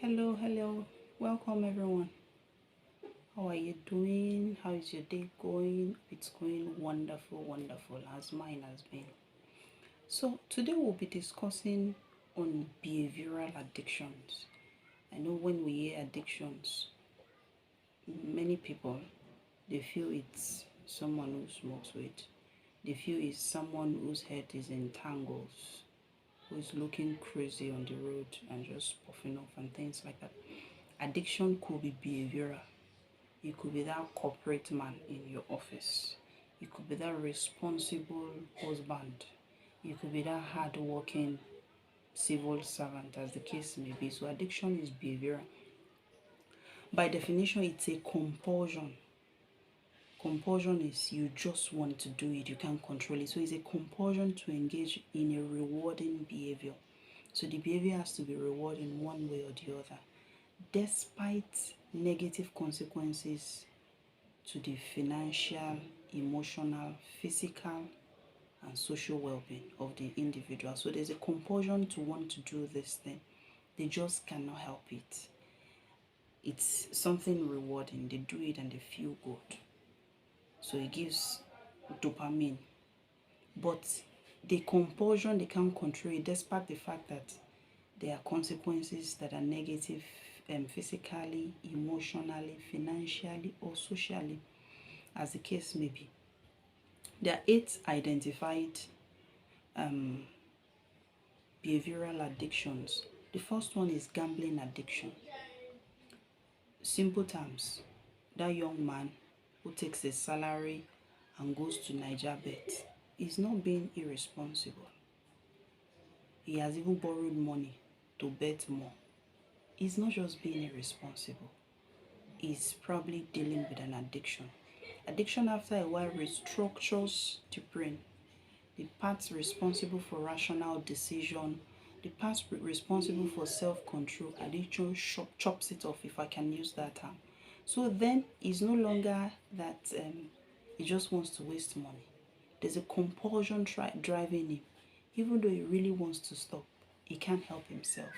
Hello. Welcome everyone. How are you doing? How is your day going? It's going wonderful as mine has been. So, today we'll be discussing on behavioral addictions. I know when we hear addictions, many people they feel it's someone who smokes weed. They feel it's someone whose head is in tangles, who is looking crazy on the road and just puffing off and things like that. Addiction could be behavioral. You could be that corporate man in your office. You could be that responsible husband. You could be that hard-working civil servant, as the case may be. So addiction is behavioral. By definition, it's a compulsion. Compulsion is you just want to do it, you can't control it. So it's a compulsion to engage in a rewarding behavior. So the behavior has to be rewarding one way or the other, despite negative consequences to the financial, emotional, physical, and social well-being of the individual. So there's a compulsion to want to do this thing. They just cannot help it. It's something rewarding. They do it and they feel good. So it gives dopamine. But the compulsion, they can't control it, despite the fact that there are consequences that are negative physically, emotionally, financially, or socially, as the case may be. There are 8 identified behavioral addictions. The first one is gambling addiction. Simple terms, that young man who takes his salary and goes to NigerBet is not being irresponsible. He has even borrowed money to bet more. He's not just being irresponsible. He's probably dealing with an addiction. Addiction after a while restructures the brain. The parts responsible for rational decision, the parts responsible for self-control, addiction chops it off, if I can use that term. So then it's no longer that he just wants to waste money. There's a compulsion driving him. Even though he really wants to stop, he can't help himself.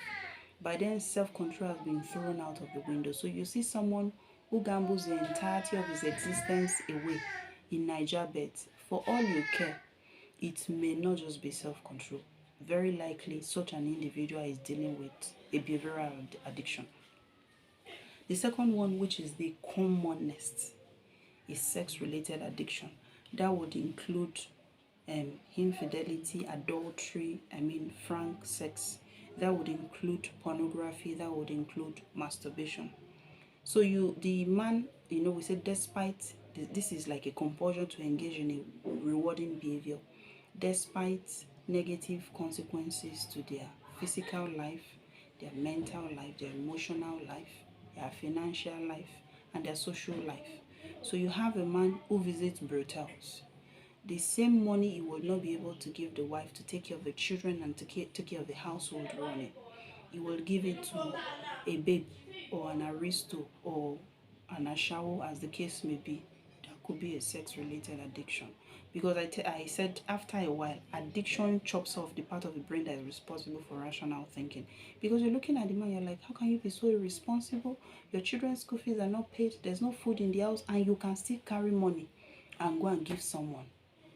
By then, self-control has been thrown out of the window. So you see someone who gambles the entirety of his existence away in NigerBet. For all you care, it may not just be self-control. Very likely, such an individual is dealing with a behavioral addiction. The second one, which is the commonest, is sex-related addiction. That would include infidelity, adultery, frank sex. That would include pornography. That would include masturbation. So the man, we say despite, this is like a compulsion to engage in a rewarding behavior, despite negative consequences to their physical life, their mental life, their emotional life, their financial life, and their social life. So you have a man who visits brothels. The same money he would not be able to give the wife to take care of the children and to take care of the household running, he will give it to a babe or an aristo or an ashawo, as the case may be. That could be a sex-related addiction. Because I said after a while, addiction chops off the part of the brain that is responsible for rational thinking. Because you're looking at the man, you're like, how can you be so irresponsible? Your children's school fees are not paid, there's no food in the house, and you can still carry money and go and give someone.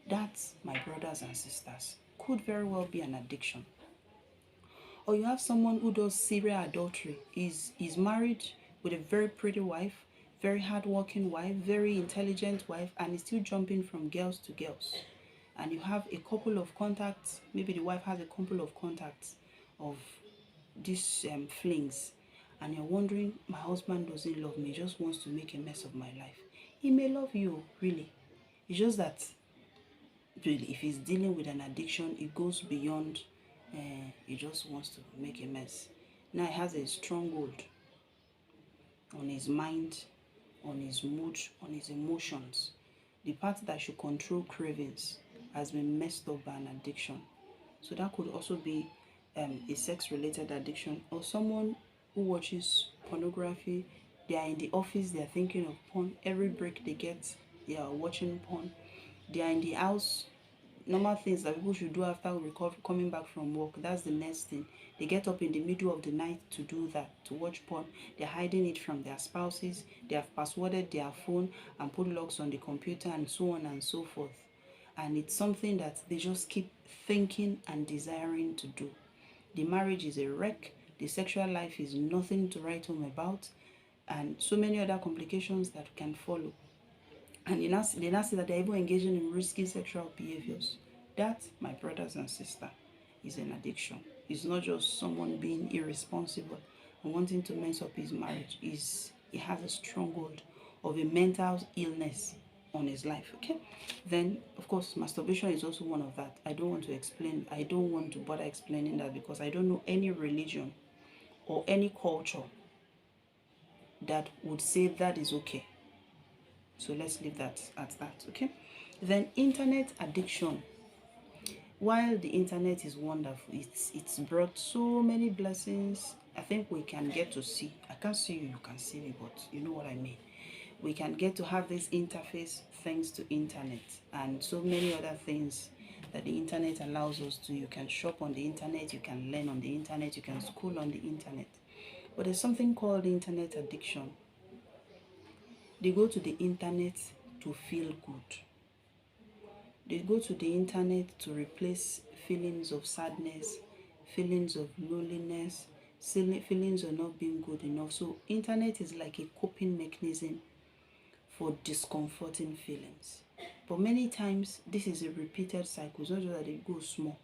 That's, my brothers and sisters, could very well be an addiction. Or you have someone who does serial adultery. Is married with a very pretty wife, very hardworking wife, very intelligent wife, and is still jumping from girls to girls. And you have a couple of contacts, maybe the wife has a couple of contacts of these flings, and you're wondering, my husband doesn't love me, he just wants to make a mess of my life. He may love you, really. It's just that really, if he's dealing with an addiction, it goes beyond he just wants to make a mess. Now he has a stronghold on his mind, on his mood, on his emotions. The part that should control cravings has been messed up by an addiction. So that could also be a sex-related addiction. Or someone who watches pornography. They are in the office, they are thinking of porn. Every break they get, they are watching porn. They are in the house, normal things that people should do after coming back from work. That's the next thing. They get up in the middle of the night to do that, to watch porn. They're hiding it from their spouses. They have passworded their phone and put locks on the computer and so on and so forth. And it's something that they just keep thinking and desiring to do. The marriage is a wreck. The sexual life is nothing to write home about, and so many other complications that can follow. And they now say that they're even engaging in risky sexual behaviors. That, my brothers and sisters, is an addiction. It's not just someone being irresponsible and wanting to mess up his marriage. He has a stronghold of a mental illness on his life. Okay, then of course masturbation is also one of that. I don't want to bother explaining that, because I don't know any religion or any culture that would say that is okay. So let's leave that at that. Okay, then internet addiction. While the internet is wonderful, it's brought so many blessings. I think we can get to see, I can't see you, you can see me, but you know what I mean. We can get to have this interface thanks to internet and so many other things that the internet allows us to. You can shop on the internet, you can learn on the internet, you can school on the internet. But there's something called internet addiction. They go to the internet to feel good. They go to the internet to replace feelings of sadness, feelings of loneliness, feelings of not being good enough. So internet is like a coping mechanism for discomforting feelings. But many times this is a repeated cycle. It's not just that it goes small.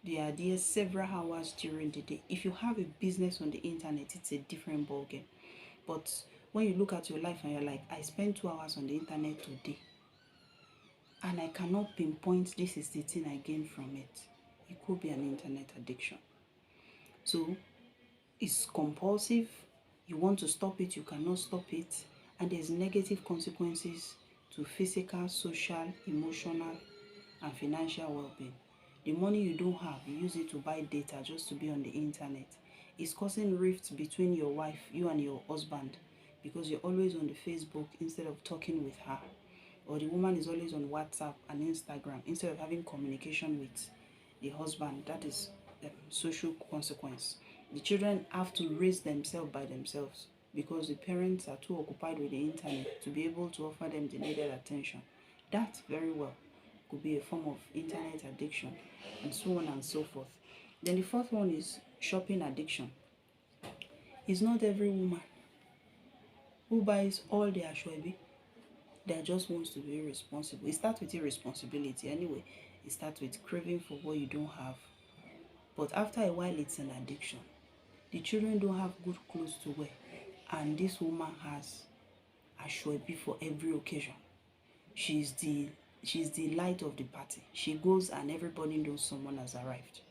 They are there several hours during the day. If you have a business on the internet, it's a different ballgame. But when you look at your life and you're like, I spend 2 hours on the internet today, and I cannot pinpoint this is the thing I gain from it, it could be an internet addiction. So it's compulsive. You want to stop it, you cannot stop it, and there's negative consequences to physical, social, emotional, and financial well-being. The money you don't have, you use it to buy data just to be on the internet. It's causing rifts between your wife, you and your husband, because you're always on the Facebook instead of talking with her. Or the woman is always on WhatsApp and Instagram instead of having communication with the husband. That is the social consequence. The children have to raise themselves by themselves because the parents are too occupied with the internet to be able to offer them the needed attention. That very well could be a form of internet addiction, and so on and so forth. Then the fourth one is shopping addiction. It's not every woman who buys all their ashwabi that just wants to be irresponsible. It starts with irresponsibility anyway. It starts with craving for what you don't have. But after a while, it's an addiction. The children don't have good clothes to wear, and this woman has ashwabi for every occasion. She's the light of the party. She goes and everybody knows someone has arrived.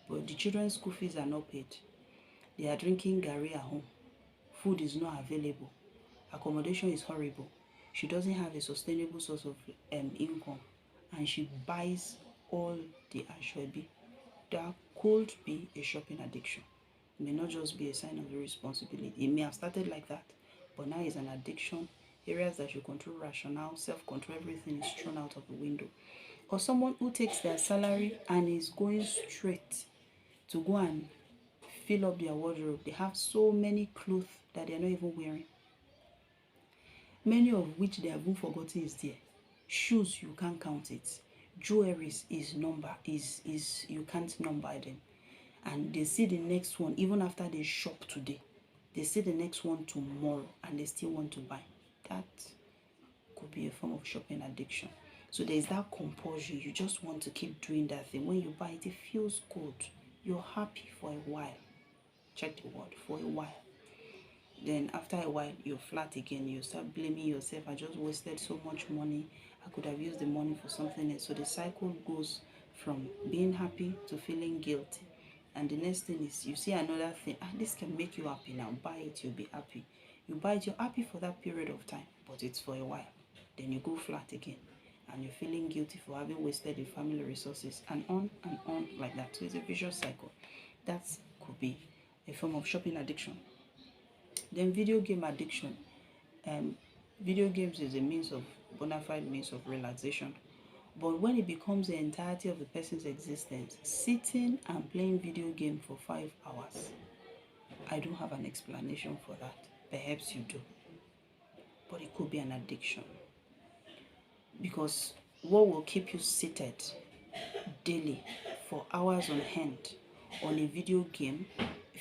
But the children's school fees are not paid. They are drinking garri at home. Food is not available. Accommodation is horrible. She doesn't have a sustainable source of income, and she buys all the ashwabi. That could be a shopping addiction. It may not just be a sign of irresponsibility. It may have started like that, but now it's an addiction. Areas that you control, rationale, self-control, everything is thrown out of the window. Or someone who takes their salary and is going straight to go and fill up their wardrobe. They have so many clothes that they're not even wearing, many of which they have even forgotten is there. Shoes, you can't count it. Jewelry is you can't number them. And they see the next one even after they shop today. They see the next one tomorrow and they still want to buy. That could be a form of shopping addiction. So there's that compulsion. You just want to keep doing that thing. When you buy it, it feels good. You're happy for a while. Check the word, for a while. Then after a while, you're flat again. You start blaming yourself. I just wasted so much money. I could have used the money for something else. So the cycle goes from being happy to feeling guilty. And the next thing is you see another thing. This can make you happy now. Buy it, you'll be happy. You buy it, you're happy for that period of time, but it's for a while. Then you go flat again. And you're feeling guilty for having wasted your family resources, and on like that. So it's a vicious cycle. That could be a form of shopping addiction. Then video game addiction. Video games is a bona fide means of relaxation. But when it becomes the entirety of the person's existence, sitting and playing video game for 5 hours, I don't have an explanation for that. Perhaps you do. But it could be an addiction. Because what will keep you seated daily for hours on end on a video game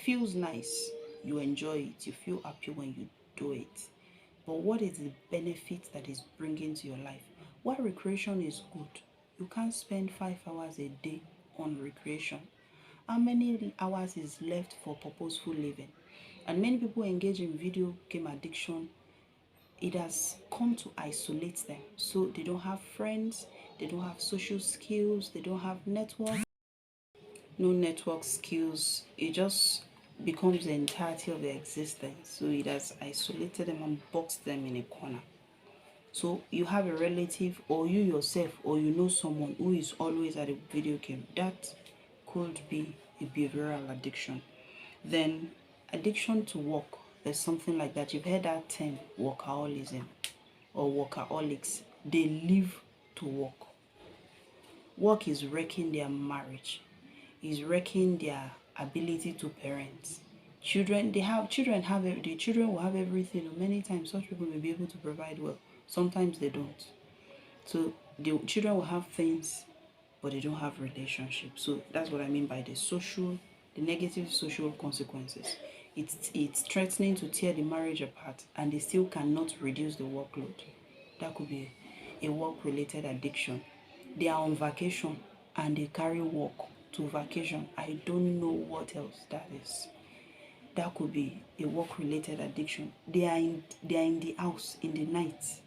feels nice. You enjoy it. You feel happy when you do it. But what is the benefit that is bringing to your life? While recreation is good, you can't spend 5 hours a day on recreation. How many hours is left for purposeful living? And many people engage in video game addiction. It has come to isolate them. So they don't have friends, they don't have social skills, they don't have network, no network skills. It just becomes the entirety of their existence. So it has isolated them and boxed them in a corner. So you have a relative or you yourself or you know someone who is always at a video game. That could be a behavioral addiction. Then addiction to work. There's something like that. You've heard that term, workaholism or workaholics. They live to work. Work is wrecking their marriage, is wrecking their ability to parent. The children will have everything. Many times such people may be able to provide well. Sometimes they don't. So the children will have things, but they don't have relationships. So that's what I mean by the negative social consequences. It's threatening to tear the marriage apart, and they still cannot reduce the workload. That could be a work-related addiction. They are on vacation and they carry work to vacation. I don't know what else that is. That could be a work-related addiction. They are in the house in the night,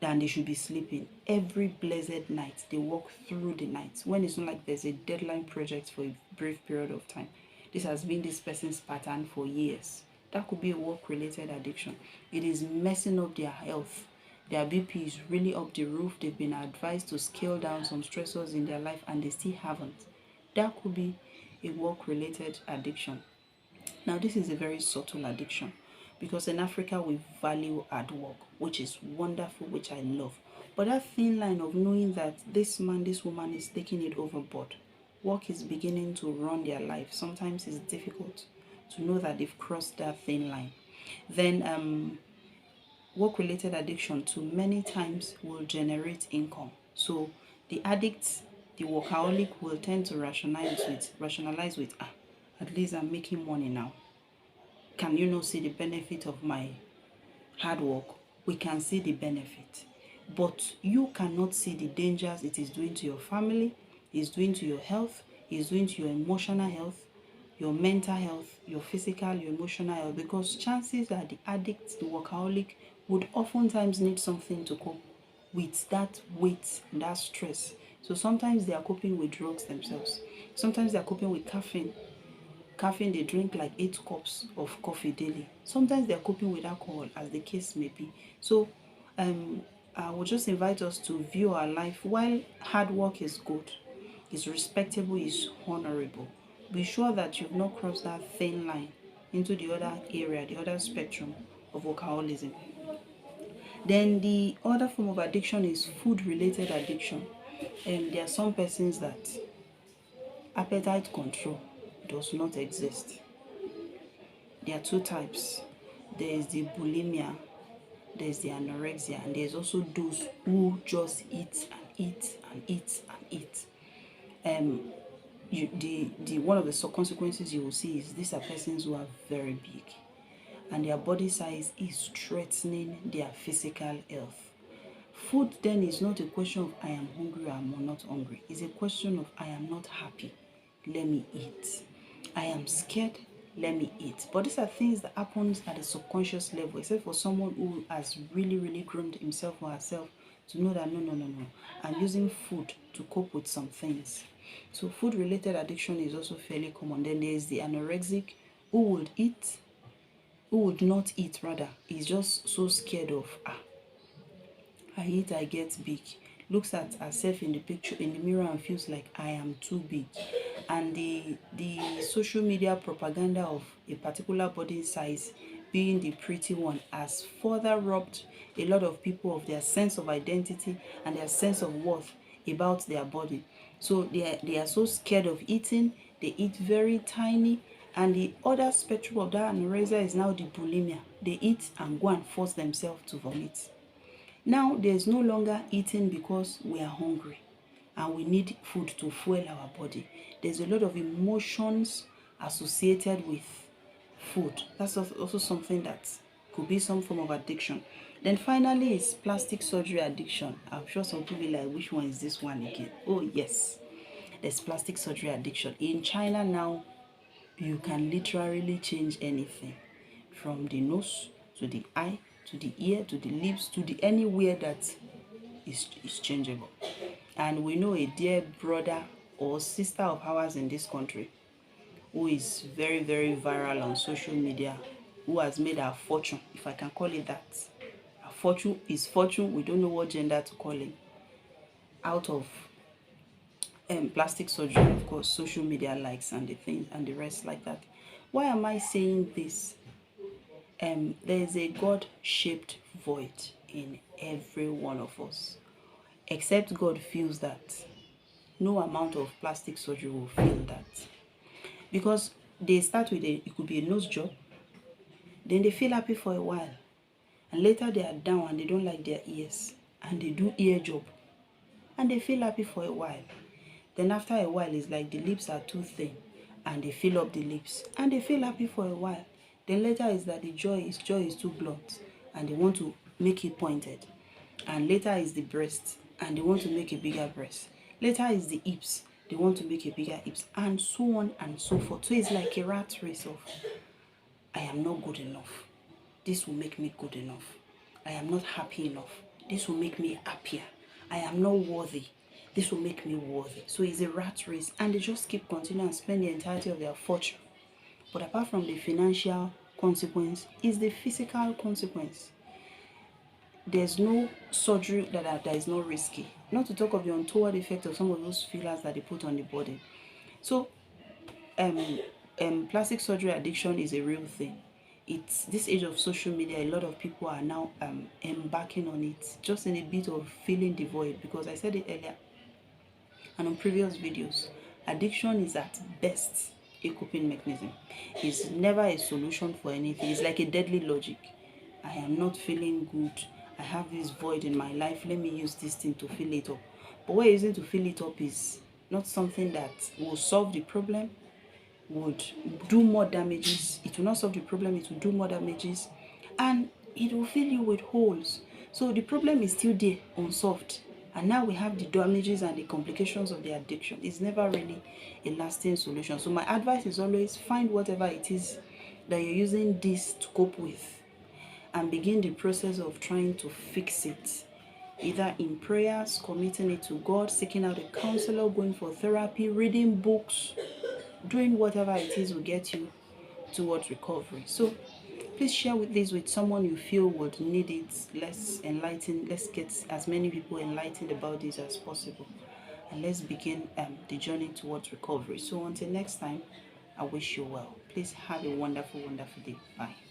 and they should be sleeping. Every blessed night, they work through the night. When it's not like there's a deadline project for a brief period of time. This has been this person's pattern for years. That could be a work-related addiction. It is messing up their health. Their BP is really up the roof. They've been advised to scale down some stressors in their life and they still haven't. That could be a work-related addiction. Now, this is a very subtle addiction because in Africa we value hard work, which is wonderful, which I love. But that thin line of knowing that this man, this woman is taking it overboard, work is beginning to run their life. Sometimes it's difficult to know that they've crossed that thin line. Then work-related addiction too many times will generate income. So the addict, the workaholic will tend to rationalize with at least I'm making money now. Can you not see the benefit of my hard work? We can see the benefit, but you cannot see the dangers it is doing to your family, it's doing to your health, it's doing to your emotional health, your mental health, your physical, your emotional health, because chances are the addict, the workaholic, would oftentimes need something to cope with that weight and that stress. So sometimes they are coping with drugs themselves. Sometimes they are coping with caffeine. Caffeine, they drink like 8 cups of coffee daily. Sometimes they are coping with alcohol, as the case may be. So I will just invite us to view our life. While hard work is good, is respectable, is honorable, be sure that you've not crossed that thin line into the other area, the other spectrum of workaholism. Then the other form of addiction is food-related addiction. There are some persons that appetite control does not exist. There are two types. There is the bulimia, there is the anorexia, and there's also those who just eat and eat and eat and eat. One of the consequences you will see is these are persons who are very big, and their body size is threatening their physical health. Food then is not a question of I am hungry or I am not hungry. It's a question of I am not happy, let me eat. I am scared, let me eat. But these are things that happens at a subconscious level, except for someone who has really groomed himself or herself to know that no, I'm using food to cope with some things. So food-related addiction is also fairly common. Then there is the anorexic who would not eat rather. He's just so scared of I eat, I get big. Looks at herself in the picture in the mirror and feels like I am too big. And the social media propaganda of a particular body size being the pretty one has further robbed a lot of people of their sense of identity and their sense of worth about their body. So they are so scared of eating, they eat very tiny, and the other spectrum of that anorexia is now the bulimia. They eat and go and force themselves to vomit. Now there's no longer eating because we are hungry and we need food to fuel our body. There's a lot of emotions associated with food. That's also something that could be some form of addiction. Then finally is plastic surgery addiction. I'm sure some people be like, which one is this one again? Oh yes, there's plastic surgery addiction. In China now, you can literally change anything from the nose to the eye to the ear to the lips to the anywhere that is changeable. And we know a dear brother or sister of ours in this country who is very, very viral on social media, who has made her fortune, if I can call it that. Her fortune is fortune, we don't know what gender to call him, out of plastic surgery, of course, social media likes and the things and the rest like that. Why am I saying this? There is a God-shaped void in every one of us. Except God feels that. No amount of plastic surgery will fill that. Because they start with it could be a nose job, then they feel happy for a while, and later they are down and they don't like their ears, and they do ear job, and they feel happy for a while. Then after a while, it's like the lips are too thin, and they fill up the lips, and they feel happy for a while. Then later is that the jaw is too blunt, and they want to make it pointed. And later is the breast, and they want to make a bigger breast. Later is the hips, they want to make a bigger hips, and so on and so forth. So it's like a rat race of, I am not good enough. This will make me good enough. I am not happy enough. This will make me happier. I am not worthy. This will make me worthy. So it's a rat race, and they just keep continuing and spend the entirety of their fortune. But apart from the financial consequence, is the physical consequence. There's no surgery that is not risky. Not to talk of the untoward effect of some of those fillers that they put on the body. So, plastic surgery addiction is a real thing. It's this age of social media, a lot of people are now embarking on it, just in a bit of feeling the void. Because I said it earlier and on previous videos, addiction is at best a coping mechanism. It's never a solution for anything. It's like a deadly logic. I am not feeling good. I have this void in my life. Let me use this thing to fill it up. But what you're using to fill it up is not something that will solve the problem, would do more damages. It will not solve the problem, it will do more damages, and it will fill you with holes. So the problem is still there, unsolved. And now we have the damages and the complications of the addiction. It's never really a lasting solution. So my advice is always find whatever it is that you're using this to cope with and begin the process of trying to fix it. Either in prayers, committing it to God, seeking out a counselor, going for therapy, reading books, doing whatever it is will get you towards recovery. So please share this with someone you feel would need it. Let's enlighten, let's get as many people enlightened about this as possible. And let's begin the journey towards recovery. So until next time, I wish you well. Please have a wonderful, wonderful day. Bye.